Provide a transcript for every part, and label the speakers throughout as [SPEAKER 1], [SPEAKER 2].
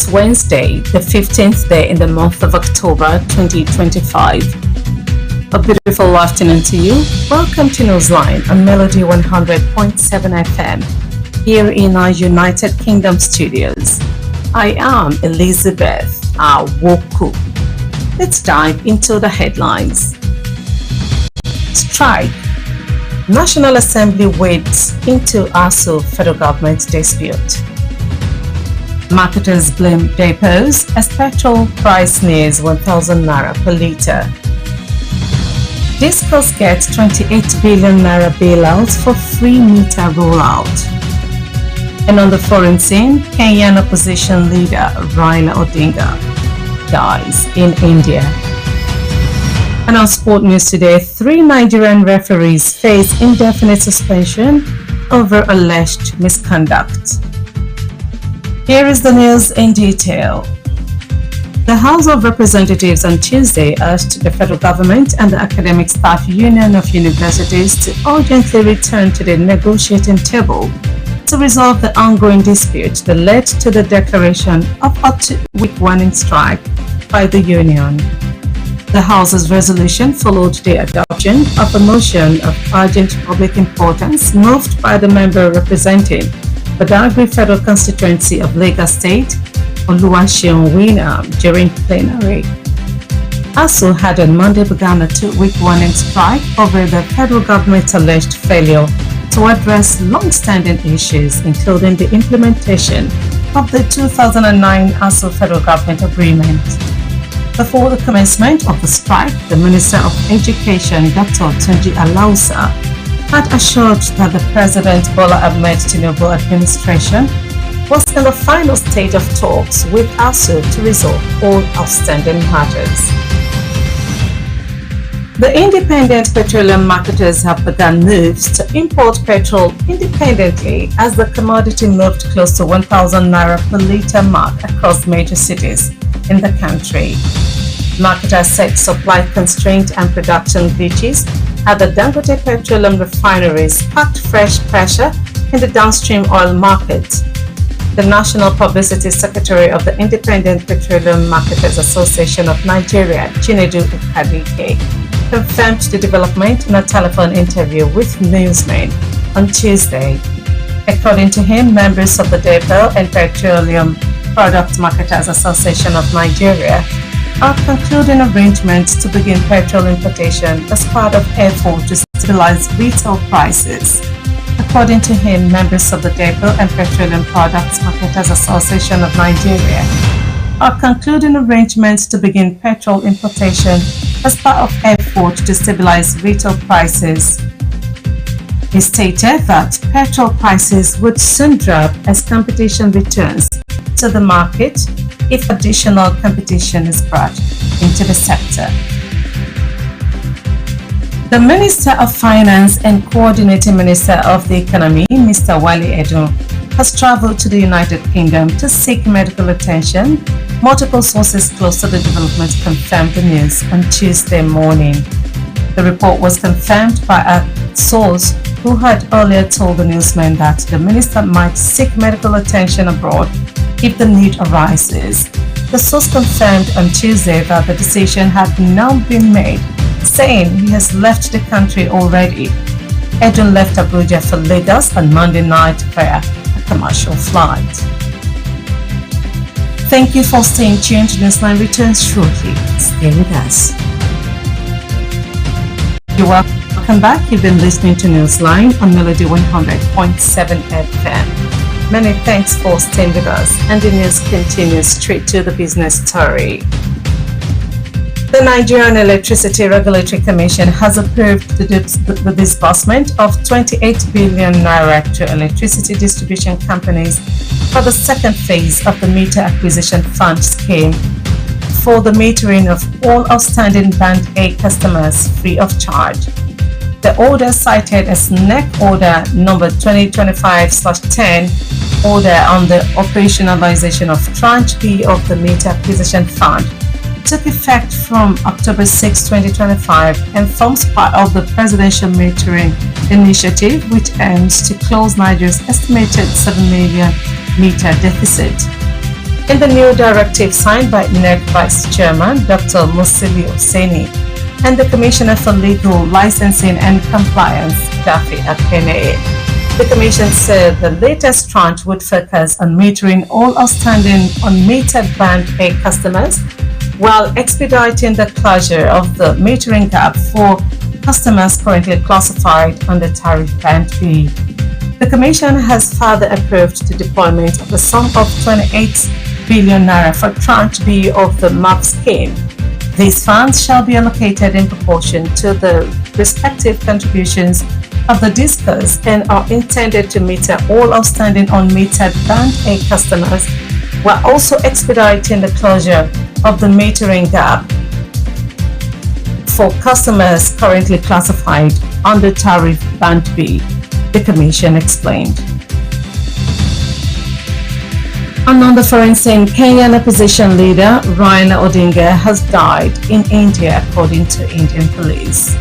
[SPEAKER 1] It's Wednesday, the 15th day in the month of October 2025. A beautiful afternoon to you. Welcome to Newsline on Melody 100.7 FM here in our United Kingdom studios. I am Elizabeth Awoku. Let's dive into the headlines. Strike. National Assembly wades into ASU federal government dispute. Marketers blame depots as petrol price nears 1,000 naira per litre. Discos gets 28 billion naira bailouts for free meter rollout. And on the foreign scene, Kenyan opposition leader Raila Odinga dies in India. And on sport news today, 3 Nigerian referees face indefinite suspension over alleged misconduct. Here is the news in detail. The House of Representatives on Tuesday asked the federal government and the Academic Staff Union of Universities to urgently return to the negotiating table to resolve the ongoing dispute that led to the declaration of a 2-week warning strike by the union. The House's resolution followed the adoption of a motion of urgent public importance moved by the member representing Badagry Federal Constituency of Lagos State, Oluwaseun Winam, during plenary. ASU had on Monday begun a 2-week warning strike over the federal government's alleged failure to address long-standing issues, including the implementation of the 2009 ASU federal government agreement. Before the commencement of the strike, the Minister of Education, Dr. Tunji Alausa, had assured that the President Bola Ahmed Tinubu administration was in the final stage of talks with ASU to resolve all outstanding matters. The independent petroleum marketers have begun moves to import petrol independently as the commodity moved close to 1,000 naira per litre mark across major cities in the country. Marketers said supply constraint and production glitches at the Dangote Petroleum refineries sparked fresh pressure in the downstream oil market. The National Publicity Secretary of the Independent Petroleum Marketers Association of Nigeria, Chinedu Ukadike, confirmed the development in a telephone interview with Newsline on Tuesday. According to him, members of the Depot and Petroleum Product Marketers Association of Nigeria are concluding arrangements to begin petrol importation as part of effort to stabilize retail prices. According to him, members of the Depot and Petroleum Products Marketers Association of Nigeria are concluding arrangements to begin petrol importation as part of effort to stabilize retail prices. He stated that petrol prices would soon drop as competition returns to the market if additional competition is brought into the sector. The Minister of Finance and Coordinating Minister of the Economy, Mr. Wale Edun, has traveled to the United Kingdom to seek medical attention. Multiple sources close to the development confirmed the news on Tuesday morning. The report was confirmed by a source who had earlier told the newsman that the minister might seek medical attention abroad if the need arises. The source confirmed on Tuesday that the decision had now been made, saying he has left the country already. Edun left Abuja for Lagos on Monday night via a commercial flight. Thank you for staying tuned. Newsline returns shortly. Stay with us. You're welcome back. You've been listening to Newsline on Melody 100.7 FM. Many thanks for staying with us, and the news continues straight to the business story. The Nigerian Electricity Regulatory Commission has approved the disbursement of 28 billion naira to electricity distribution companies for the second phase of the Meter Acquisition Fund scheme for the metering of all outstanding Band A customers free of charge. The order, cited as NEC Order number 2025/10, order on the operationalization of Tranche B of the Meter Acquisition Fund, took effect from October 6, 2025 and forms part of the Presidential Metering Initiative, which aims to close Nigeria's estimated 7 million meter deficit. In the new directive signed by NEC Vice Chairman Dr. Musili Oseni and the Commissioner for Legal Licensing and Compliance, Daffy Akene, the Commission said the latest tranche would focus on metering all outstanding unmetered Band A customers while expediting the closure of the metering gap for customers currently classified under Tariff Band B. The Commission has further approved the deployment of a sum of 28 billion naira for tranche B of the MAP scheme. These funds shall be allocated in proportion to the respective contributions of the discos and are intended to meter all outstanding unmetered Band A customers while also expediting the closure of the metering gap for customers currently classified under Tariff Band B, the Commission explained. And on the foreign scene, Kenyan opposition leader Raila Odinga has died in India, according to Indian police.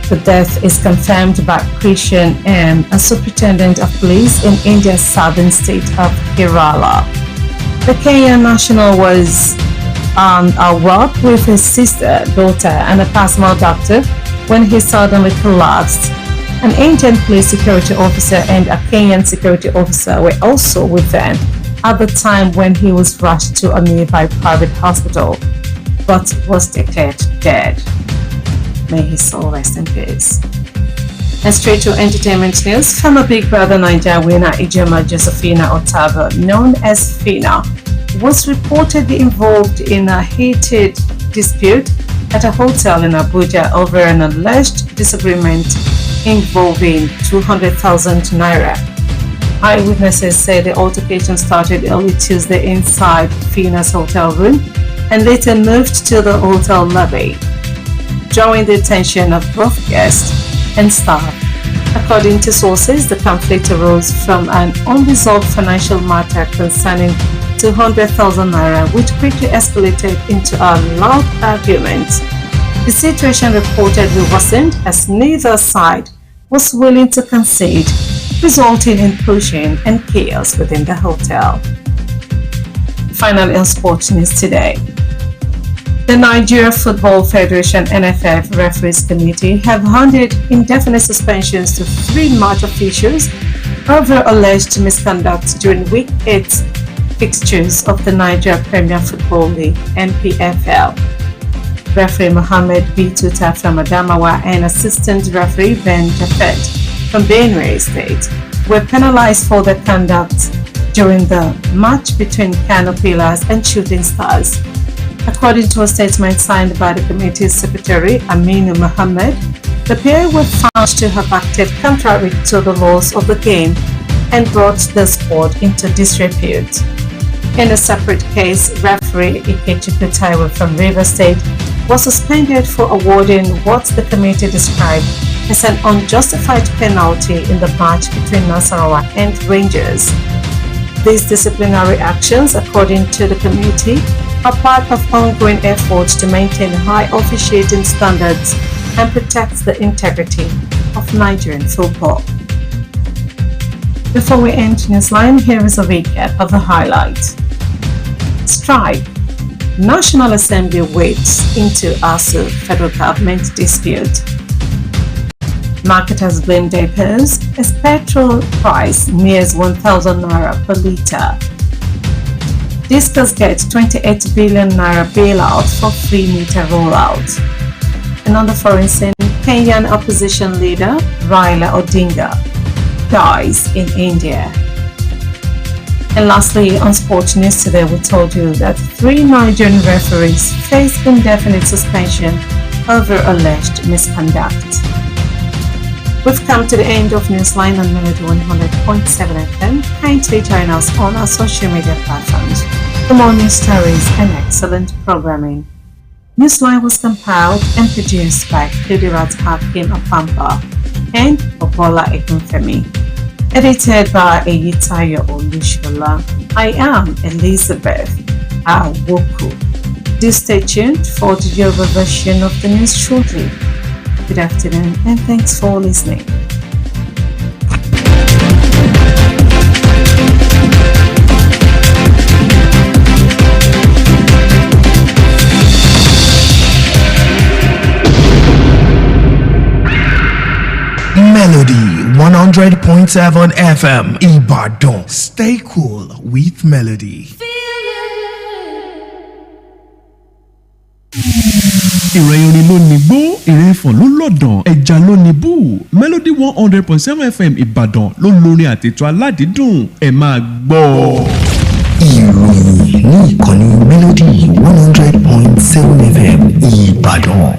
[SPEAKER 1] The death is confirmed by Christian M., a superintendent of police in India's southern state of Kerala. The Kenyan national was on a walk with his sister, daughter, and a personal doctor when he suddenly collapsed. An Indian police security officer and a Kenyan security officer were also with them at the time when he was rushed to a nearby private hospital, but was declared dead. May his soul rest in peace. And straight to entertainment news, former Big Brother Naija winner Ijoma Josephina Otabo, known as Fina, was reportedly involved in a heated dispute at a hotel in Abuja over an alleged disagreement involving 200,000 naira. Eyewitnesses say the altercation started early Tuesday inside Fina's hotel room and later moved to the hotel lobby, drawing the attention of both guests and staff. According to sources, the conflict arose from an unresolved financial matter concerning 200,000 naira, which quickly escalated into a loud argument. The situation reportedly worsened as neither side was willing to concede, resulting in pushing and chaos within the hotel. Finally, on sports news today, the Nigeria Football Federation (NFF) Referees Committee have handed indefinite suspensions to 3 match officials over alleged misconduct during Week 8 fixtures of the Nigeria Premier Football League (NPFL). Referee Mohammed B. Tuta from Adamawa and assistant referee Ben Jafet from Benue State were penalized for their conduct during the match between Kano Pillars and Shooting Stars. According to a statement signed by the committee's secretary, Aminu Mohammed, the pair were found to have acted contrary to the laws of the game and brought the sport into disrepute. In a separate case, referee Ikechukwu Taiwo from Rivers State was suspended for awarding what the committee described as an unjustified penalty in the match between Nasarawa and Rangers. These disciplinary actions, according to the committee, are part of ongoing efforts to maintain high officiating standards and protect the integrity of Nigerian football. Before we end Newsline, here is a recap of the highlights. Strike. National Assembly wades into ASU federal government dispute. Marketers blame depots as petrol price nears 1,000 naira per litre. Discos get 28 billion naira bailout for free meter rollout. And on the foreign scene, Kenyan opposition leader Raila Odinga dies in India. And lastly, on Sports News today, we told you that 3 Nigerian referees face indefinite suspension over alleged misconduct. We've come to the end of Newsline on Melody 100.7 FM. Kindly join us on our social media platforms for more news stories and excellent programming. Newsline was compiled and produced by Kudirat Hakim Apampa and Obola Ekunfemi. Edited by Eyitayo Olushola. I am Elizabeth Awoku. Do stay tuned for the Yoruba version of the news shortly. Good afternoon and thanks for listening.
[SPEAKER 2] Melody 100.7 FM Ibadan. Stay cool with Melody.
[SPEAKER 3] ìròyìn orin ló ní gbó ìrẹ́fọ̀n ló lọ́dàn ẹja ló ní bú Melody 100.7 FM Ìbàdàn ló lórin àtètò aládìídùn ẹ máa gbọ́.
[SPEAKER 2] Ìròyìn ní ìkànnì Melody 100.7 FM Ìbàdàn.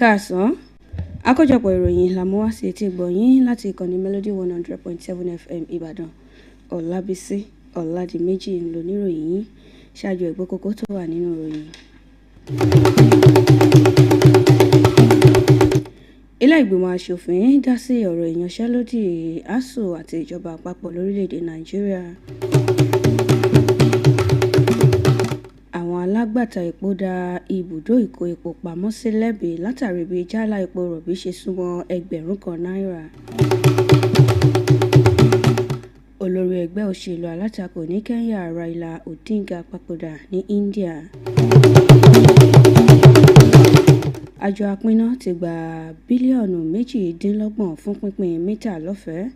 [SPEAKER 4] Káàsán àkójọpọ̀ ìròyìn la mú wá sí etí gbọ̀nyìn láti ìkànnì Melody 100.7 FM Ìbàdàn. Olabisi Oladimeji ń lò níròyìn yìí ṣáájú ẹ̀gbọ́n kókó tó wà nínú ìròyìn. Ilé ìgbìmọ̀ aṣòfin dá sí ọ̀rọ̀ ìyanṣẹ́lódì ASUU àti ìjọba àpapọ̀ lórílẹ̀‐èdè Nàìjíríà. Àwọn alágbàtà epo dá ibùdó ìkó epo pamọ́ sí lẹ́bi látàrí bí jálá epo rọ̀bì ṣe súnmọ́ $1,000. Olórí ẹgbẹ́ òṣèlú alátakò ní Kenya Raila Odinga papòdà ní India. Àjọ apínná ti gba bílíọ̀nù 28 fún pínpín mítà lọ́fẹ̀ẹ́.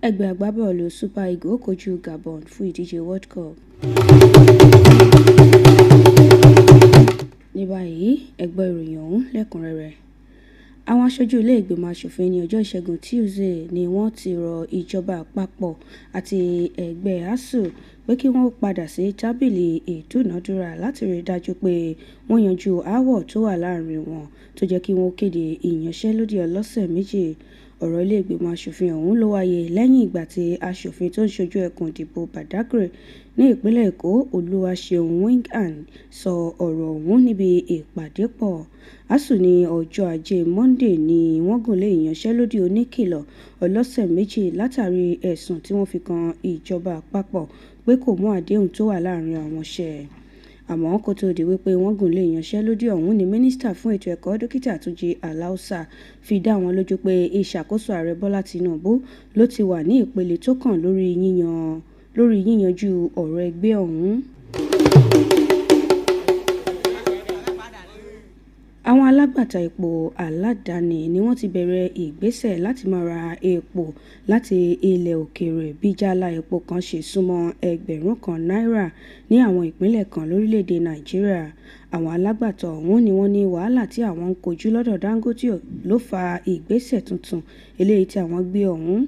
[SPEAKER 4] Ẹgbẹ́ agbábọ́ọ̀lù Super Eagles kojú Gabon fún ìdíje World Cup. Ní báyìí, ẹ gbọ́ ìròyìn ọ̀hún lẹ́kùnrẹ́rẹ́. Àwọn aṣojú ilé ìgbìmọ̀ aṣòfin ní ọjọ́ ìṣẹ́gun Tuesday ni wọ́n ti rọ ìjọba àpapọ̀ àti ẹgbẹ́ ASUU pé kí wọ́n padà sí tábìlì ìdúnàádúrà láti rí dájú pé wọ́n yanjú aáwọ̀ tó wà láàrin wọn tó jẹ́ kí wọ́n kéde ìyanṣẹ́lódì ọlọ́sẹ̀ méjì. Ọ̀rọ̀ ilé ìgbìmọ̀ aṣòfin ọ̀hún ló wáyé lẹ́yìn ìgbà tí aṣòfin tó ń ṣojú ẹkùn ìdìbò Badagry ní ìpínlẹ̀ Èkó Olúwaṣeun Wingan sọ ọ̀rọ̀ ọ̀hún níbi ìpàdé pọ̀. ASUU ní ọjọ́ Ajé Monday ni wọ́n gùnlé ìyanṣẹ́lódì oníkìlọ̀ ọlọ́sẹ̀ méjì látàrí ẹ̀sùn tí wọ́n fi kan ìjọba àpapọ̀ pé kò mú àdéhùn tó wà láàrin àwọn ṣẹ. Àmọ́ kó tó di wípé wọ́n gùnlé ìyanṣẹ́lódì ọ̀hún ni mínísítà fún ètò ẹ̀kọ́ Dókítà Túnjí Aláùsà fi dá wọn lójú pé ìṣàkóso ààrẹ Bọ́lá Tinubu ló ti wà ní ìpele tó kàn lórí yíyanjú ọ̀rọ̀ ẹgbẹ́ ọ̀hún. Àwọn alágbàtà epo aládàáni ni wọ́n ti bẹ̀rẹ̀ ìgbésẹ̀ láti máa ra epo láti ilẹ̀ òkèèrè bí jálá epo kan ṣe súnmọ́ $1,000 ní àwọn ìpínlẹ̀ kan lórílẹ̀‐èdè Nàìjíríà. Àwọn alágbàtà ọ̀hún ni wọ́n ní wàhálà tí àwọn ń kojú lọ́dọ̀ Dangote ló fa ìgbésẹ̀ tuntun eléyìí tí àwọn gbé ọ̀hún.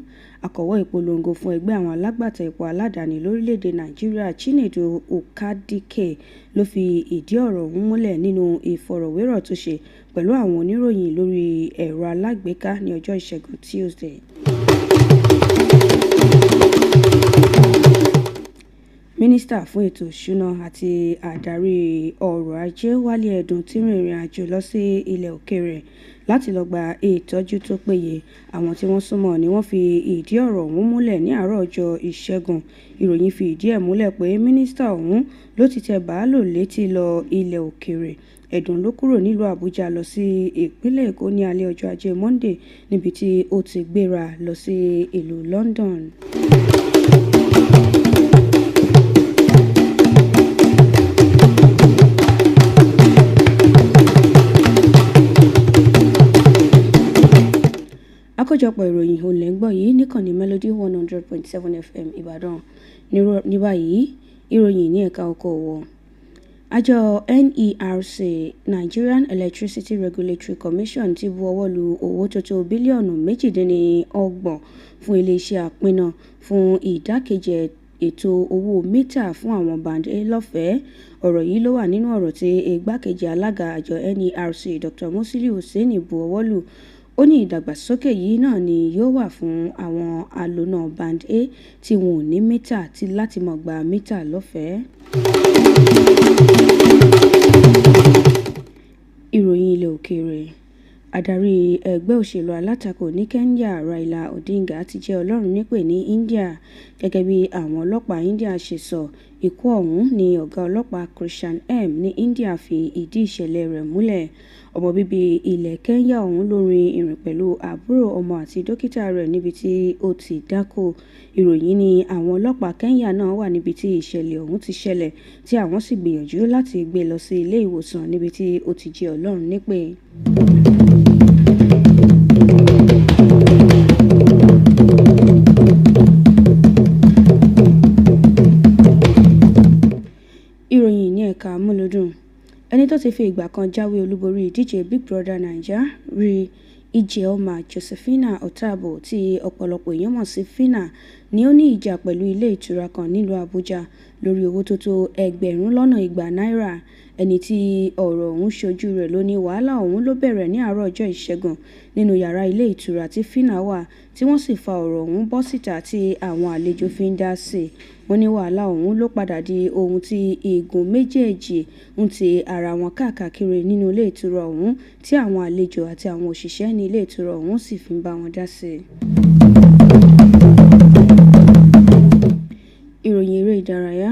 [SPEAKER 4] Akọ̀wé ìpolongo fún ẹgbẹ́ àwọn alágbàtà epo aládàáni lórílẹ̀‐èdè Nàìjíríà Chinedu Ukadike ló fi ìdí ọ̀rọ̀ ọ̀hún múlẹ̀ nínú ìfọ̀rọ̀wérọ̀ tó ṣe pẹ̀lú àwọn oníròyìn lórí ẹ̀rọ alágbèéká ní ọjọ́ ìṣẹ́gun Tuesday. Mínísítà fún ètò ìṣúná àti àdarí ọrọ̀ ajé Wálé Ẹ̀dùn ti rìnrìn àjò lọ sí ilẹ̀ òkèèrè láti lọ gba ìtọ́jú tó péye. Àwọn tí wọ́n súnmọ́ ni wọ́n fi ìdí ọ̀rọ̀ ọ̀hún múlẹ̀ ní àárọ̀ ọjọ́ ìṣẹ́gun. Ìròyìn fi ìdí ẹ̀ múlẹ̀ pé mínísítà ọ̀hún ló ti tẹ bàálù létí lọ ilẹ̀ òkèèrè. Ẹ̀dùn ló kúrò nílùú Àbújá lọ sí ìpínlẹ̀ Èkó ní alẹ́ ọjọ́ Ajé Monday níbi tí ó ti gbéra lọ sí ìlú London. Àkójọpọ̀ ìròyìn olè ń gbọ́ yìí níkànnì Melody 100.7 FM Ìbàdàn. Ní báyìí, ìròyìn ní ẹ̀ka okòwò. Àjọ NERC Nigerian Electricity Regulatory Commission ti bu ọwọ́ lu owó tó tó bílíọ̀nù 28 fún iléeṣẹ́ àpínná fún ìdákẹ́jẹ́ ètò owó mítà fún àwọn band A lọ́fẹ̀ẹ́. Ọ̀rọ̀ yìí ló wà nínú ọ̀rọ̀ tí igbákejì alága àjọ NERC Dr. Musili Hussaini bu ọwọ́ lù. ó ní ìdàgbàsókè yìí náà ni yóò wà fún àwọn alónà band A tí wọn ò ní mítà tí láti mọ̀ gba mítà lọ́fẹ̀ẹ́. Ìròyìn ilẹ̀ òkèèrè. Adarí ẹgbẹ́ òṣèlú alátakò ní Kenya Raila Odinga ti jẹ́ Ọlọ́run nípè ní India. Gẹ́gẹ́ bí àwọn ọlọ́pàá India ṣe sọ, ikú ọ̀hún ni ọ̀gá ọlọ́pàá Christian M ní India fi ìdí ìṣẹ̀lẹ̀ rẹ̀ múlẹ̀. Ọmọ bíbí ilẹ̀ Kenya ọ̀hún ló rin ìrìn pẹ̀lú àbúrò ọmọ àti dókítà rẹ̀ níbi tí ó ti dákú. Ìròyìn ni àwọn ọlọ́pàá Kenya náà wà níbi tí ìṣẹ̀lẹ̀ ọ̀hún ti ṣẹlẹ̀ tí àwọn sì gbìyànjú láti gbé lọ sí ilé ìwòsàn níbi tí ó ti jẹ́ Ọlọ́run nípè. Ìròyìn ní ẹ̀ka amúlùdùn. Ẹni tó ti fi ìgbà kan jáwé olúborí ìdíje Big Brother Naija rí Ijeoma Josephina Otabo tí ọ̀pọ̀lọpọ̀ èèyàn mọ̀ sí Fina ni ó ní ìjà pẹ̀lú ilé ìtura kan nílùú Àbújá lórí owó tó tó $200 náírà. Ẹni tí ọ̀rọ̀ ọ̀hún ṣojú rẹ̀ ló ní wàhálà ọ̀hún ló bẹ̀rẹ̀ ní àárọ̀ ọjọ́ Ìṣẹ́gun nínú yàrá ilé ìtura tí Fina wà tí wọ́n sì fa ọ̀rọ̀ ọ̀hún bọ́ síta tí àwọn àlejò fi ń dá sí i. Wọ́n ní wàhálà ọ̀hún ló padà di ohun tí igun méjèèjì ń ti ara wọn káàkiri nínú ilé ìtura ọ̀hún tí àwọn àlejò àti àwọn òṣìṣẹ́ ní ilé ìtura ọ̀hún sì fi ń bá wọn dá sí i. Ìròyìn eré ìdárayá.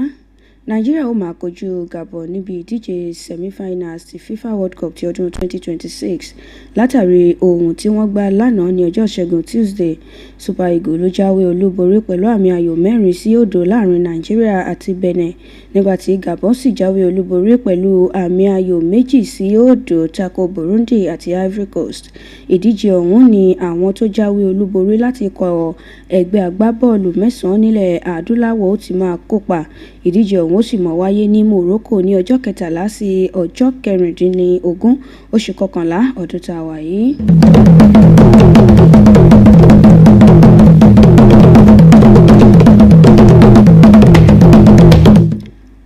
[SPEAKER 4] Nàìjíríà ó máa kojú Gabon níbi ìdíje semi-finals ti FIFA World Cup ti ọdún 2026 látàrí ohun tí wọ́n gbá lánàá ní ọjọ́ Ìṣẹ́gun Tuesday. Super Eagles ló jáwé olúborí pẹ̀lú àmì ayò 4-0 láàrin Nàìjíríà àti Benin, nígbàtí Gabon sì jáwé olúborí pẹ̀lú àmì ayò 2-0 tako Burundi àti Ivory Coast. Ìdíje ọ̀hún ni àwọn tó jáwé olúborí láti kọ ẹgbẹ́ agbábọ́ọ̀lù 9 nílẹ̀ adúláwọ̀ ó ti máa kópa. Ìdíje ọ̀hún ó sì máa wáyé ní Morocco ní ọjọ́ 13 sí ọjọ́ 16 oṣù kọkànlá ọdún tá a wà yìí.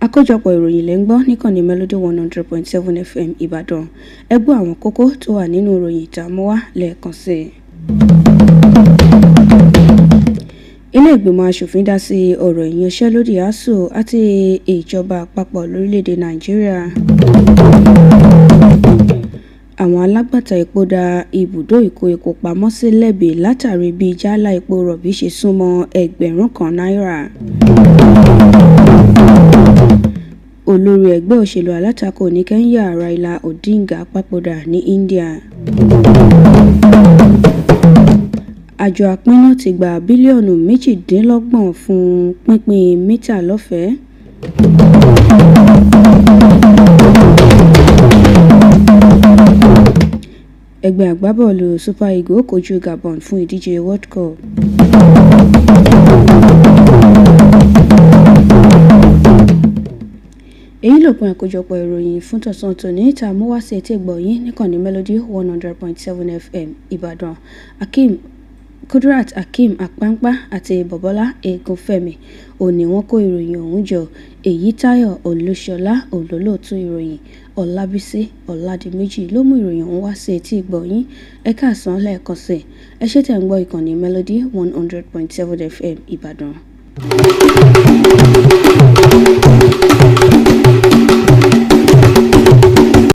[SPEAKER 4] Àkójọpọ̀ ìròyìn lẹ́ ń gbọ́ níkànnì Melody 100.7 FM Ìbàdàn. Ẹ gbọ́ àwọn kókó tó wà nínú ìròyìn ìtàmúwá lẹ́ẹ̀kan sí i. Ilé ìgbìmọ̀ aṣòfin dá sí ọ̀rọ̀ ìyanṣẹ́lódì ASUU àti ìjọba àpapọ̀ lórílẹ̀‐èdè Nàìjíríà. Àwọn alágbàtà epo dá ibùdó ìkó epo pamọ́ sí lẹ́bi látàrí bí jálá epo rọ̀bì ṣe súnmọ́ $1,000. Olórí ẹgbẹ́ òṣèlú alátakò ní Kenya Raila Odinga papòdà ní India. Àjọ àpínná ti gba bílíọ̀nù 28 fún pínpín mítà lọ́fẹ̀ẹ́. Ẹgbẹ́ agbábọ́ọ̀lù Super Eagles kojú Gabon fún ìdíje World Cup. Èyí lópin àkójọpọ̀ ìròyìn fún tọ̀sán tòní ìta àmúwáṣe ètò ìgbọ̀nyín níkànnì Melody 100.7 FM Ìbàdàn. Kudrat Hakeem Apampa àti Bọ̀bọ́lá Egunfẹ́mi òní wọ́n kó ìròyìn ọ̀hún jọ. Èyítáyọ̀ Olúṣọlá olólóòtú ìròyìn. Olabisi Oladimeji ló mú ìròyìn ọ̀hún wá sí etí ìgbọ̀nyín. Ẹ káàsán lẹ́ẹ̀kan sí. Ẹ ṣé tẹ́ ń gbọ́ ìkànnì Melody 100.7 FM Ìbàdàn.